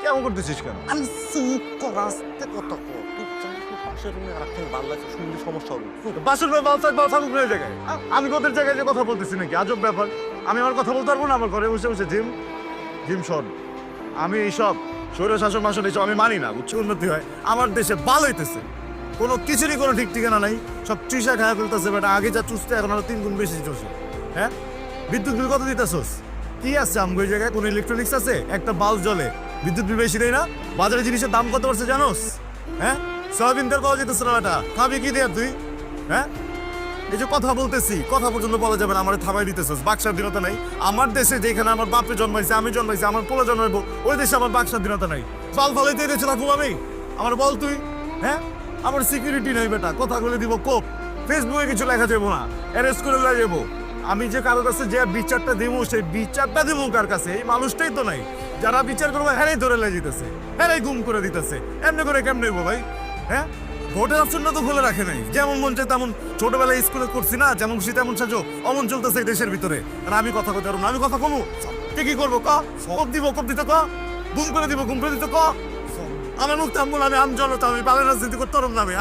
কেমন করতেছিস কেন? আমি চুপ কর, আস্তে কথা কর। তুই জানিস না পাশের রুমে আরেকজন বাল্লা আছে, শুনলে সমস্যা হবে। বাসুর ভাই বাল থাকুক না এই জায়গায়। আমি তোদের জায়গায় যে কথা বলতেছি নাকি? আজব ব্যাপার। আমি আমার কথা বলতে পারবো না আমার ঘরে বসে বসে? জিম শোন, আমি এইসব স্বৈর শাসন মাসন এইসব আমি মানি না। উচ্চ উন্নতি হয় আমার দেশে ভালো হইতেছে, কোনো কিছুরই কোনো ঠিক ঠিকানা নাই। সব চুষা খায়া ফেলতেছে বেটা। আগে যা চুষতে এখন আরো 3 গুণ বেশি চুষে। হ্যাঁ, বিদ্যুৎ বিল কত দিতেছস? কি আছে আমগো এই জায়গায়? কোনো ইলেকট্রনিক্স আছে? একটা বাল্ব জ্বলে, বিদ্যুৎ বিল বেশি দেয় না? বাজারে জিনিসের দাম কত পড়ছে জানোস? হ্যাঁ, সয়াবিন তেল পাওয়া যেতেছে না বেটা। খাবি কি দিয়ে তুই? হ্যাঁ, এই যে কথা বলতেছি, কথা পর্যন্ত বলা যাবে না, আমার থামাই দিতেছস। বাক স্বাধীনতা নাই আমার দেশে। যেখানে আমার বাপে জন্মাইছে, আমি জন্মাইছি, আমার পোলা জন্মাইবো, ওই দেশে আমার বাক স্বাধীনতা নাই। ফাল ফালাইতে দেশে রাখবো আমি? আমার বল তুই। হ্যাঁ, আমার সিকিউরিটি নাই বেটা। কথা বলে দিব কোপ, ফেসবুকে কিছু লেখা যাবো না, অ্যারেস্ট করে লাই যাবো। আমি যে কারোর কাছে যে বিচারটা দেবো, সেই বিচারটা দেবো কার কাছে? এই মানুষটাই তো নাই। যারা বিচার করবো হ্যাঁ ধরে লাই দিতেছে, হ্যাঁ গুম করে দিতেছে। এমনি করে কেমনে হইবো ভাই? হ্যাঁ, ভোটের অপশনটা তো খুলে রাখে নাই। যেমন মন চায় তেমন, ছোটবেলায় স্কুলে করছি না, যেমন খুশি তেমন সাজো, অমন চলতেছে এই দেশের ভিতরে। আর আমি কথা বলতে পারবো না? আমি কথা কমু? কি করবো ক? কোপ দিব, কোপ দিতে ক? গুম করে দিব, গুম করে দিতে ক? আমার মুখ থামবো না। আমি জনতা, আমি বাংলা রাজনীতি করতে পারবো না। আমি